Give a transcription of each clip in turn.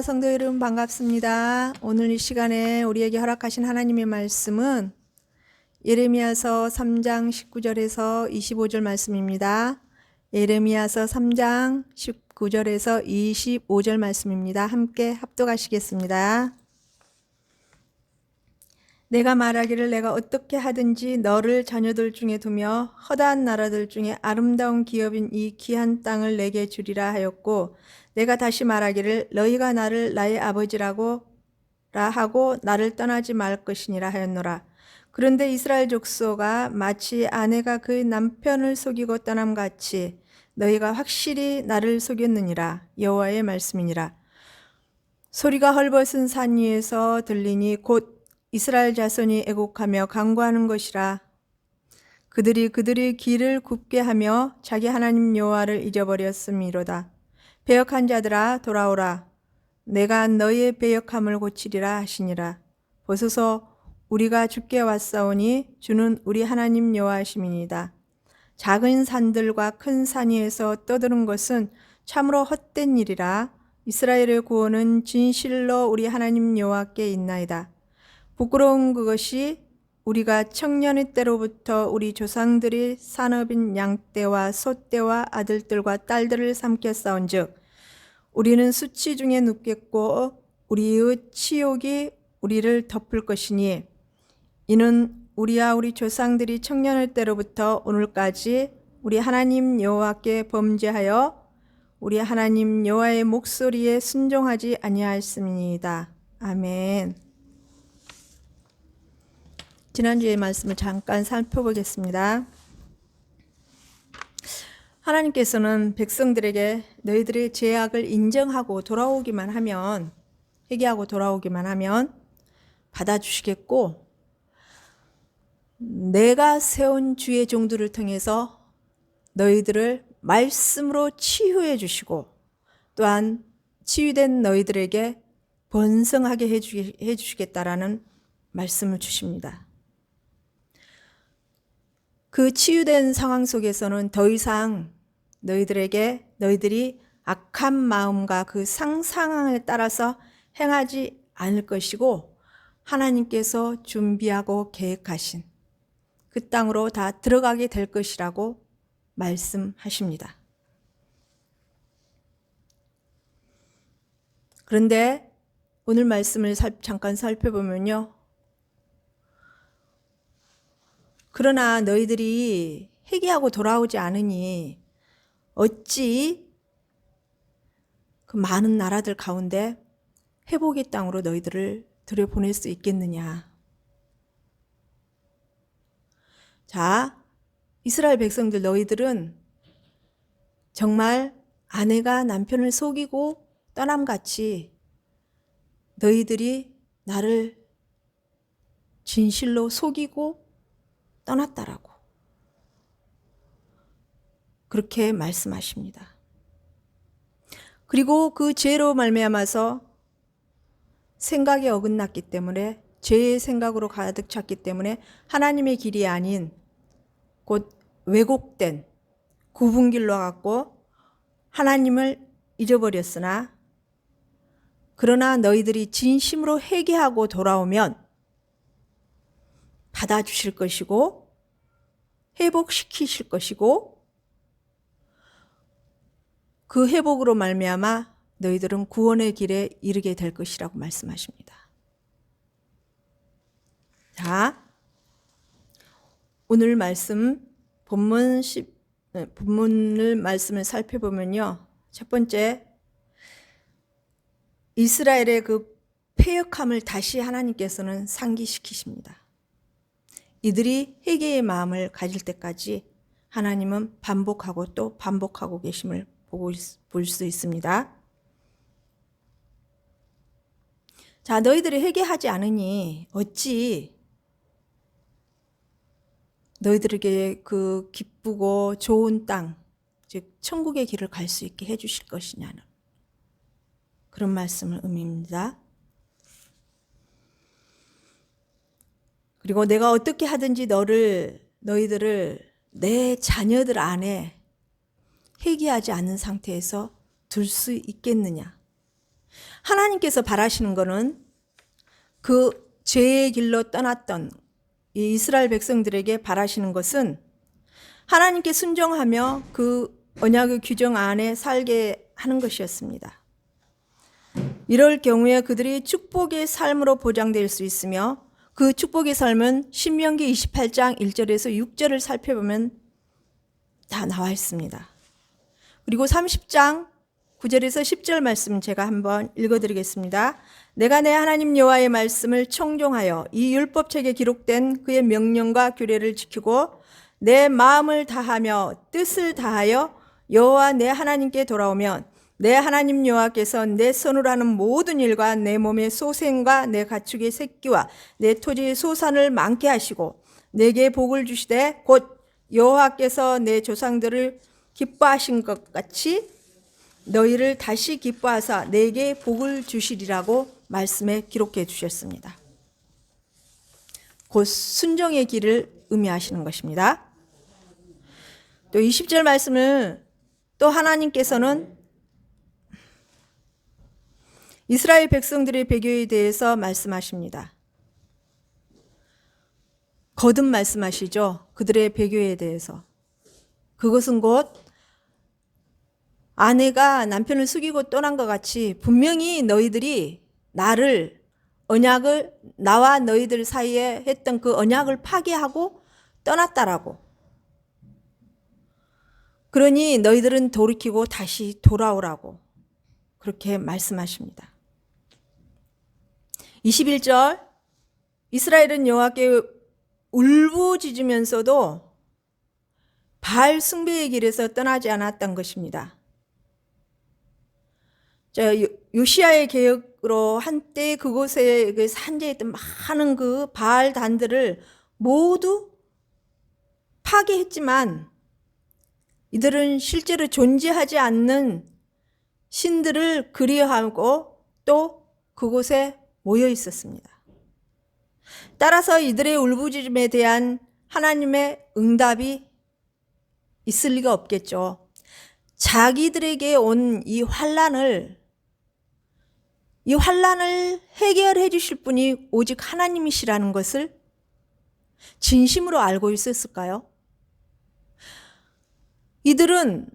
성도 여러분 반갑습니다. 오늘 이 시간에 우리에게 허락하신 하나님의 말씀은 예레미야서 3장 19절에서 25절 말씀입니다. 예레미야서 3장 19절에서 25절 말씀입니다. 함께 합독하시겠습니다. 내가 말하기를 내가 어떻게 하든지 너를 자녀들 중에 두며 허다한 나라들 중에 아름다운 기업인 이 귀한 땅을 내게 주리라 하였고, 내가 다시 말하기를 너희가 나를 나의 아버지라고 하고 나를 떠나지 말 것이니라 하였노라. 그런데 이스라엘 족속아, 마치 아내가 그의 남편을 속이고 떠남같이 너희가 확실히 나를 속였느니라. 여호와의 말씀이니라. 소리가 헐벗은 산 위에서 들리니 곧 이스라엘 자손이 애곡하며 간구하는 것이라. 그들이 그들의 길을 굽게 하며 자기 하나님 여호와를 잊어버렸음이로다. 배역한 자들아 돌아오라. 내가 너희의 배역함을 고치리라 하시니라. 보소서, 우리가 주께 왔사오니 주는 우리 하나님 여호와심이니이다. 작은 산들과 큰 산 위에서 떠드는 것은 참으로 헛된 일이라. 이스라엘의 구원은 진실로 우리 하나님 여호와께 있나이다. 부끄러운 그것이 우리가 청년의 때로부터 우리 조상들이 산업인 양떼와 소떼와 아들들과 딸들을 삼켰사온 즉 우리는 수치 중에 눕겠고 우리의 치욕이 우리를 덮을 것이니, 이는 우리와 우리 조상들이 청년의 때로부터 오늘까지 우리 하나님 여호와께 범죄하여 우리 하나님 여호와의 목소리에 순종하지 아니하였음이니이다. 아멘. 지난주의 말씀을 잠깐 살펴보겠습니다. 하나님께서는 백성들에게 너희들의 죄악을 인정하고 돌아오기만 하면, 회개하고 돌아오기만 하면 받아주시겠고, 내가 세운 주의 종들을 통해서 너희들을 말씀으로 치유해 주시고, 또한 치유된 너희들에게 번성하게 해주시겠다라는 말씀을 주십니다. 그 치유된 상황 속에서는 더 이상 너희들이 악한 마음과 그 상상에 따라서 행하지 않을 것이고, 하나님께서 준비하고 계획하신 그 땅으로 다 들어가게 될 것이라고 말씀하십니다. 그런데 오늘 말씀을 잠깐 살펴보면요, 그러나 너희들이 회개하고 돌아오지 않으니 어찌 그 많은 나라들 가운데 회복의 땅으로 너희들을 들여보낼 수 있겠느냐. 자, 이스라엘 백성들, 너희들은 정말 아내가 남편을 속이고 떠남같이 너희들이 나를 진실로 속이고 떠났다라고 그렇게 말씀하십니다. 그리고 그 죄로 말미암아서 생각이 어긋났기 때문에, 죄의 생각으로 가득 찼기 때문에 하나님의 길이 아닌 곧 왜곡된 구분길로 갔고 하나님을 잊어버렸으나, 그러나 너희들이 진심으로 회개하고 돌아오면 받아주실 것이고 회복시키실 것이고, 그 회복으로 말미암아 너희들은 구원의 길에 이르게 될 것이라고 말씀하십니다. 자, 오늘 말씀 본문을 말씀을 살펴보면요, 첫 번째, 이스라엘의 그 패역함을 다시 하나님께서는 상기시키십니다. 이들이 회개의 마음을 가질 때까지 하나님은 반복하고 또 반복하고 계심을 볼 수 있습니다. 자, 너희들이 회개하지 않으니 어찌 너희들에게 그 기쁘고 좋은 땅, 즉 천국의 길을 갈 수 있게 해주실 것이냐는 그런 말씀을 의미합니다. 그리고 내가 어떻게 하든지 너희들을 내 자녀들 안에 회개하지 않는 상태에서 둘 수 있겠느냐. 하나님께서 바라시는 것은 그 죄의 길로 떠났던 이 이스라엘 백성들에게 바라시는 것은 하나님께 순종하며 그 언약의 규정 안에 살게 하는 것이었습니다. 이럴 경우에 그들이 축복의 삶으로 보장될 수 있으며 그 축복의 삶은 신명기 28장 1절에서 6절을 살펴보면 다 나와 있습니다. 그리고 30장 9절에서 10절 말씀 제가 한번 읽어드리겠습니다. 내가 내 하나님 여호와의 말씀을 청종하여 이 율법책에 기록된 그의 명령과 규례를 지키고 내 마음을 다하며 뜻을 다하여 여호와 내 하나님께 돌아오면 내 하나님 여호와께서 내 손으로 하는 모든 일과 내 몸의 소생과 내 가축의 새끼와 내 토지의 소산을 많게 하시고 내게 복을 주시되 곧 여호와께서 내 조상들을 기뻐하신 것 같이 너희를 다시 기뻐하사 내게 복을 주시리라고 말씀에 기록해 주셨습니다. 곧 순종의 길을 의미하시는 것입니다. 또 20절 말씀을 또 하나님께서는 이스라엘 백성들의 배교에 대해서 말씀하십니다. 거듭 말씀하시죠. 그들의 배교에 대해서. 그것은 곧 아내가 남편을 속이고 떠난 것 같이 분명히 너희들이 나를 언약을 나와 너희들 사이에 했던 그 언약을 파기하고 떠났다라고. 그러니 너희들은 돌이키고 다시 돌아오라고 그렇게 말씀하십니다. 21절 이스라엘은 여호와께 울부짖으면서도 바알 숭배의 길에서 떠나지 않았던 것입니다. 요시야의 계획으로 한때 그곳에 그 산지에 있던 많은 그 바알 단들을 모두 파괴했지만 이들은 실제로 존재하지 않는 신들을 그리워하고 또 그곳에 모여 있었습니다. 따라서 이들의 울부짖음에 대한 하나님의 응답이 있을 리가 없겠죠. 자기들에게 온 이 환난을 해결해 주실 분이 오직 하나님이시라는 것을 진심으로 알고 있었을까요? 이들은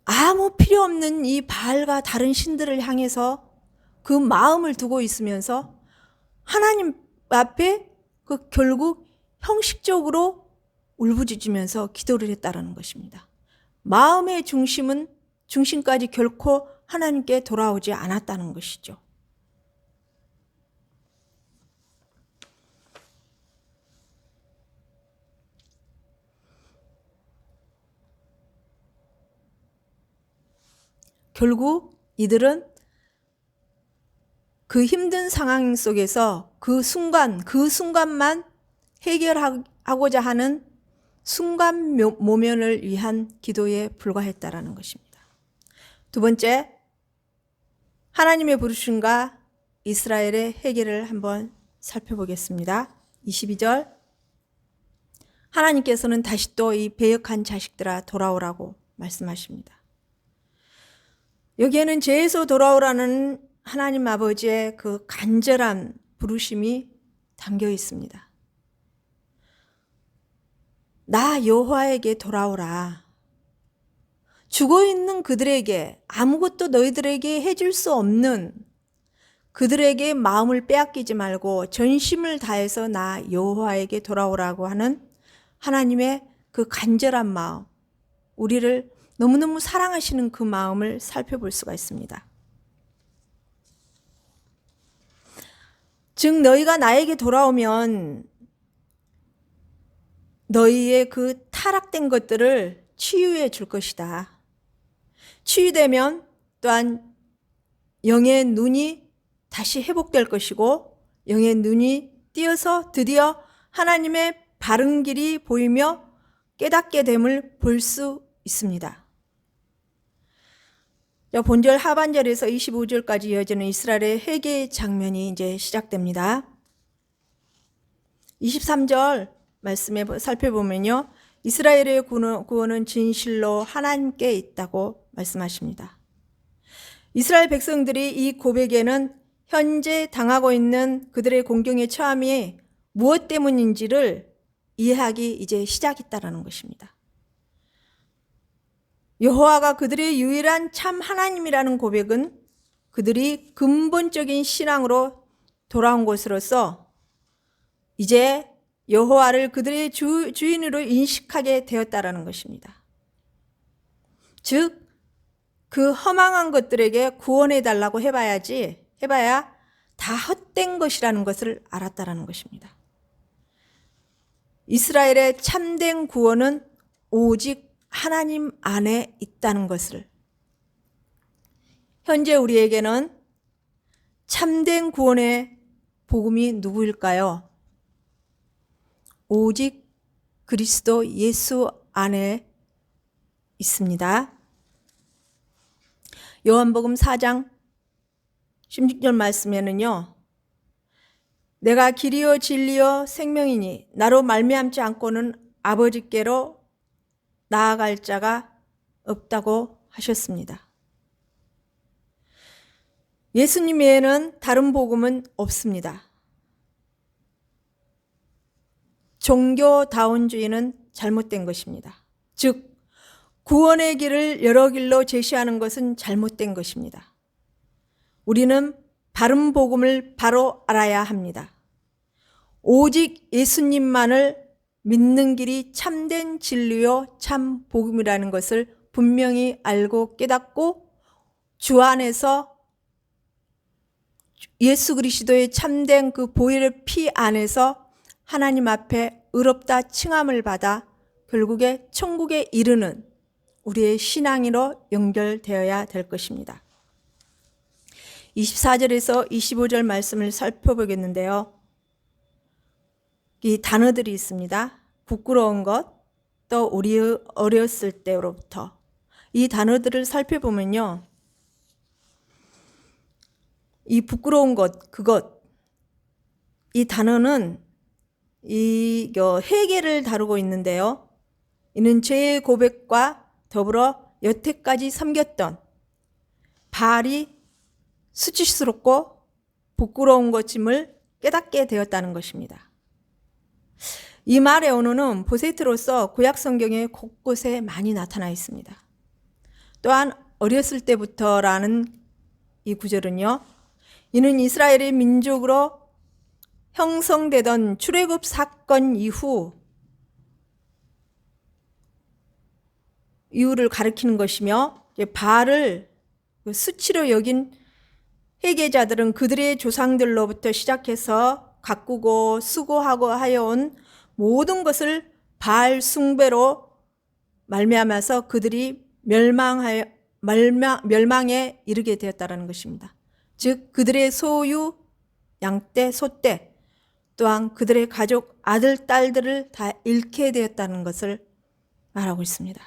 아무 필요 없는 이 바알과 다른 신들을 향해서 그 마음을 두고 있으면서 하나님 앞에 그 결국 형식적으로 울부짖으면서 기도를 했다라는 것입니다. 마음의 중심까지 결코 하나님께 돌아오지 않았다는 것이죠. 결국 이들은 그 힘든 상황 속에서 그 순간만 해결하고자 하는 순간 모면을 위한 기도에 불과했다라는 것입니다. 두 번째, 하나님의 부르심과 이스라엘의 해결을 한번 살펴보겠습니다. 22절 하나님께서는 다시 또 이 배역한 자식들아 돌아오라고 말씀하십니다. 여기에는 죄에서 돌아오라는 하나님 아버지의 그 간절한 부르심이 담겨 있습니다. 나 여호와에게 돌아오라. 죽어있는 그들에게 아무것도 너희들에게 해줄 수 없는 그들에게 마음을 빼앗기지 말고 전심을 다해서 나 여호와에게 돌아오라고 하는 하나님의 그 간절한 마음, 우리를 너무너무 사랑하시는 그 마음을 살펴볼 수가 있습니다. 즉 너희가 나에게 돌아오면 너희의 그 타락된 것들을 치유해 줄 것이다. 치유되면 또한 영의 눈이 다시 회복될 것이고 영의 눈이 띄어서 드디어 하나님의 바른 길이 보이며 깨닫게 됨을 볼 수 있습니다. 본절 하반절에서 25절까지 이어지는 이스라엘의 회개 장면이 이제 시작됩니다. 23절 말씀에 살펴보면요. 이스라엘의 구원은 진실로 하나님께 있다고 말씀하십니다. 이스라엘 백성들이 이 고백에는 현재 당하고 있는 그들의 공경의 처함이 무엇 때문인지를 이해하기 이제 시작했다라는 것입니다. 여호와가 그들의 유일한 참 하나님이라는 고백은 그들이 근본적인 신앙으로 돌아온 것으로서 이제 여호와를 그들의 주인으로 인식하게 되었다라는 것입니다. 즉, 그 허망한 것들에게 구원해 달라고 해봐야 다 헛된 것이라는 것을 알았다라는 것입니다. 이스라엘의 참된 구원은 오직 하나님 안에 있다는 것을, 현재 우리에게는 참된 구원의 복음이 누구일까요? 오직 그리스도 예수 안에 있습니다. 요한복음 4장 16절 말씀에는요, 내가 길이요 진리요 생명이니 나로 말미암지 않고는 아버지께로 나아갈 자가 없다고 하셨습니다. 예수님 외에는 다른 복음은 없습니다. 종교다원주의는 잘못된 것입니다. 즉, 구원의 길을 여러 길로 제시하는 것은 잘못된 것입니다. 우리는 바른 복음을 바로 알아야 합니다. 오직 예수님만을 믿는 길이 참된 진리요 참 복음이라는 것을 분명히 알고 깨닫고 주 안에서 예수 그리스도의 참된 그 보혈의 피 안에서 하나님 앞에 의롭다 칭함을 받아 결국에 천국에 이르는 우리의 신앙으로 연결되어야 될 것입니다. 24절에서 25절 말씀을 살펴보겠는데요. 이 단어들이 있습니다. 부끄러운 것, 또 우리의 어렸을 때로부터. 이 단어들을 살펴보면요, 이 부끄러운 것, 그것, 이 단어는 이 회개를 다루고 있는데요. 이는 죄의 고백과 더불어 여태까지 섬겼던 바알이 수치스럽고 부끄러운 것임을 깨닫게 되었다는 것입니다. 이 말의 언어는 보세트로서 구약 성경의 곳곳에 많이 나타나 있습니다. 또한 어렸을 때부터라는 이 구절은요, 이는 이스라엘의 민족으로 형성되던 출애굽 사건 이유를 가리키는 것이며, 바알을 수치로 여긴 회개자들은 그들의 조상들로부터 시작해서 가꾸고 수고하고 하여온 모든 것을 바알 숭배로 말미암아서 그들이 멸망에 이르게 되었다는 것입니다. 즉, 그들의 소유, 양떼, 소떼, 또한 그들의 가족, 아들, 딸들을 다 잃게 되었다는 것을 말하고 있습니다.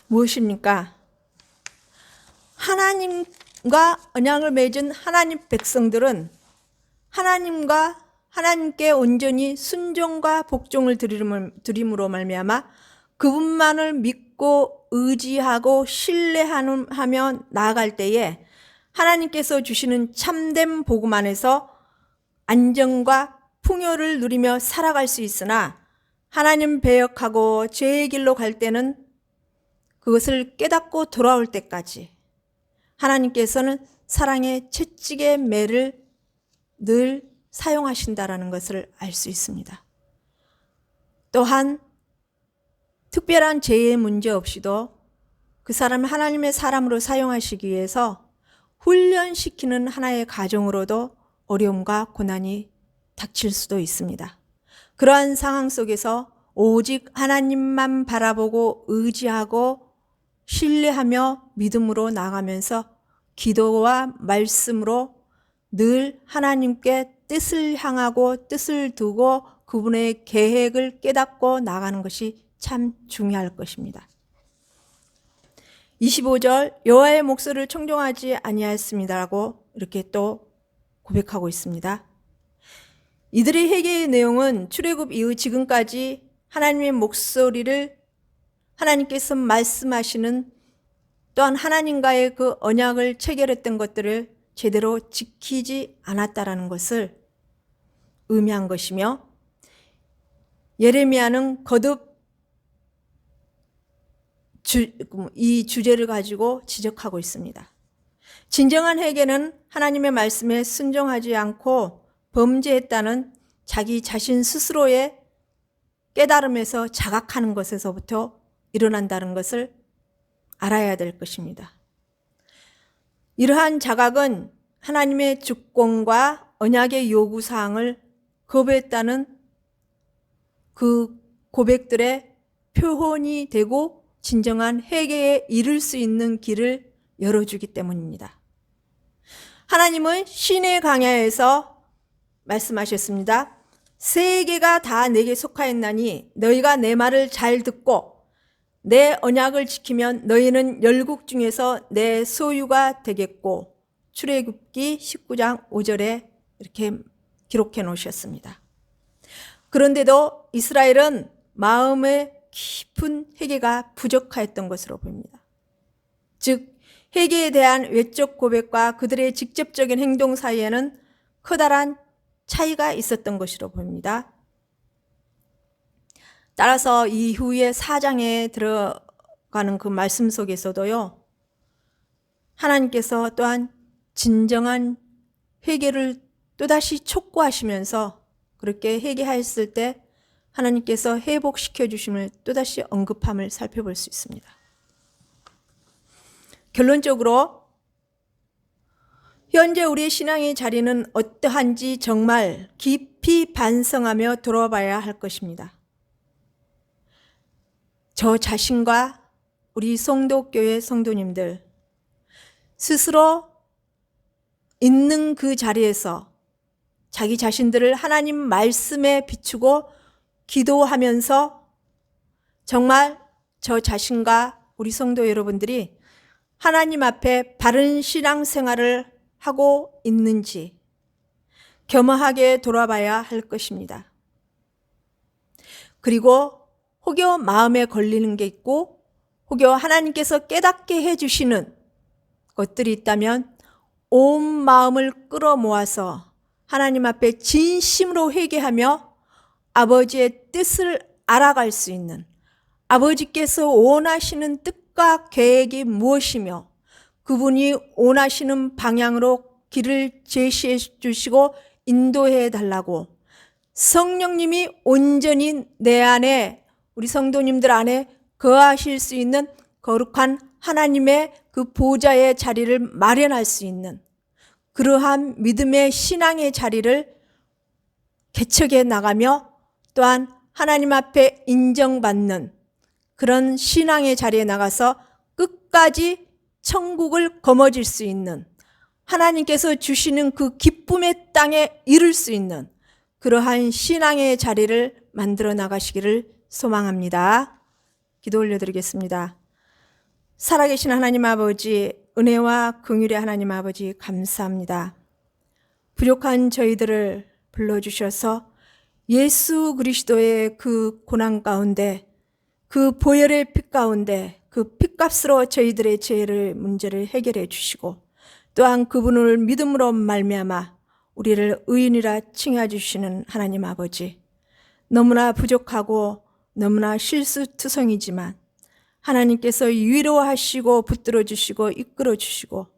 무엇입니까? 하나님과 언약을 맺은 하나님 백성들은 하나님께 온전히 순종과 복종을 드림으로 말미암아 그분만을 믿고 의지하고 신뢰하며 나아갈 때에 하나님께서 주시는 참된 복음 안에서 안정과 풍요를 누리며 살아갈 수 있으나, 하나님 배역하고 죄의 길로 갈 때는 그것을 깨닫고 돌아올 때까지 하나님께서는 사랑의 채찍의 매를 늘 사용하신다라는 것을 알 수 있습니다. 또한 특별한 죄의 문제 없이도 그 사람을 하나님의 사람으로 사용하시기 위해서 훈련시키는 하나의 가정으로도 어려움과 고난이 닥칠 수도 있습니다. 그러한 상황 속에서 오직 하나님만 바라보고 의지하고 신뢰하며 믿음으로 나아가면서 기도와 말씀으로 늘 하나님께 뜻을 향하고 뜻을 두고 그분의 계획을 깨닫고 나가는 것이 참 중요할 것입니다. 25절 여호와의 목소리를 청종하지 아니하였습니다라고 이렇게 또 고백하고 있습니다. 이들의 회개의 내용은 출애굽 이후 지금까지 하나님의 목소리를 하나님께서 말씀하시는 또한 하나님과의 그 언약을 체결했던 것들을 제대로 지키지 않았다라는 것을 의미한 것이며, 예레미야는 거듭 이 주제를 가지고 지적하고 있습니다. 진정한 회개는 하나님의 말씀에 순종하지 않고 범죄했다는 자기 자신 스스로의 깨달음에서 자각하는 것에서부터 일어난다는 것을 알아야 될 것입니다. 이러한 자각은 하나님의 주권과 언약의 요구사항을 거부했다는 그 고백들의 표현이 되고 진정한 회개에 이를 수 있는 길을 열어주기 때문입니다. 하나님은 시내 광야에서 말씀하셨습니다. 세계가 다 내게 속하였나니 너희가 내 말을 잘 듣고 내 언약을 지키면 너희는 열국 중에서 내 소유가 되겠고, 출애굽기 19장 5절에 이렇게 기록해 놓으셨습니다. 그런데도 이스라엘은 마음의 깊은 회개가 부족하였던 것으로 보입니다. 즉 회개에 대한 외적 고백과 그들의 직접적인 행동 사이에는 커다란 차이가 있었던 것으로 보입니다. 따라서 이후에 4장에 들어가는 그 말씀 속에서도요, 하나님께서 또한 진정한 회개를 또다시 촉구하시면서 그렇게 회개하였을 때 하나님께서 회복시켜 주심을 또다시 언급함을 살펴볼 수 있습니다. 결론적으로 현재 우리의 신앙의 자리는 어떠한지 정말 깊이 반성하며 돌아봐야 할 것입니다. 저 자신과 우리 성도교회 성도님들 스스로 있는 그 자리에서 자기 자신들을 하나님 말씀에 비추고 기도하면서 정말 저 자신과 우리 성도 여러분들이 하나님 앞에 바른 신앙생활을 하고 있는지 겸허하게 돌아봐야 할 것입니다. 그리고 혹여 마음에 걸리는 게 있고 혹여 하나님께서 깨닫게 해주시는 것들이 있다면 온 마음을 끌어모아서 하나님 앞에 진심으로 회개하며 아버지의 뜻을 알아갈 수 있는, 아버지께서 원하시는 뜻과 계획이 무엇이며 그분이 원하시는 방향으로 길을 제시해 주시고 인도해 달라고 성령님이 온전히 내 안에, 우리 성도님들 안에 거하실 수 있는 거룩한 하나님의 그 보좌의 자리를 마련할 수 있는 그러한 믿음의 신앙의 자리를 개척해 나가며 또한 하나님 앞에 인정받는 그런 신앙의 자리에 나가서 끝까지 천국을 거머쥘 수 있는, 하나님께서 주시는 그 기쁨의 땅에 이를 수 있는 그러한 신앙의 자리를 만들어 나가시기를 소망합니다. 기도 올려드리겠습니다. 살아계신 하나님 아버지, 은혜와 긍휼의 하나님 아버지 감사합니다. 부족한 저희들을 불러주셔서 예수 그리스도의 그 고난 가운데, 그 보혈의 피 가운데 그 피값으로 저희들의 죄를 문제를 해결해 주시고 또한 그분을 믿음으로 말미암아 우리를 의인이라 칭해 주시는 하나님 아버지, 너무나 부족하고 너무나 실수투성이지만 하나님께서 위로하시고 붙들어 주시고 이끌어 주시고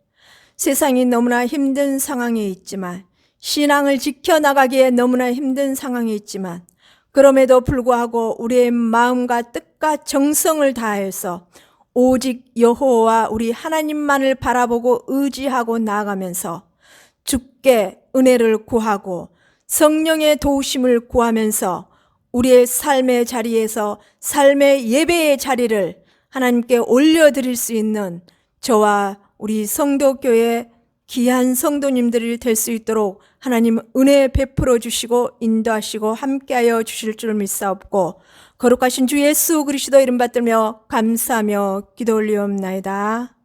세상이 너무나 힘든 상황에 있지만, 신앙을 지켜나가기에 너무나 힘든 상황에 있지만 그럼에도 불구하고 우리의 마음과 뜻과 정성을 다해서 오직 여호와 우리 하나님만을 바라보고 의지하고 나아가면서 주께 은혜를 구하고 성령의 도우심을 구하면서 우리의 삶의 자리에서 삶의 예배의 자리를 하나님께 올려드릴 수 있는 저와 우리 성도교회 귀한 성도님들이 될 수 있도록 하나님 은혜 베풀어 주시고 인도하시고 함께하여 주실 줄 믿사옵고 거룩하신 주 예수 그리스도 이름 받들며 감사하며 기도 올리옵나이다.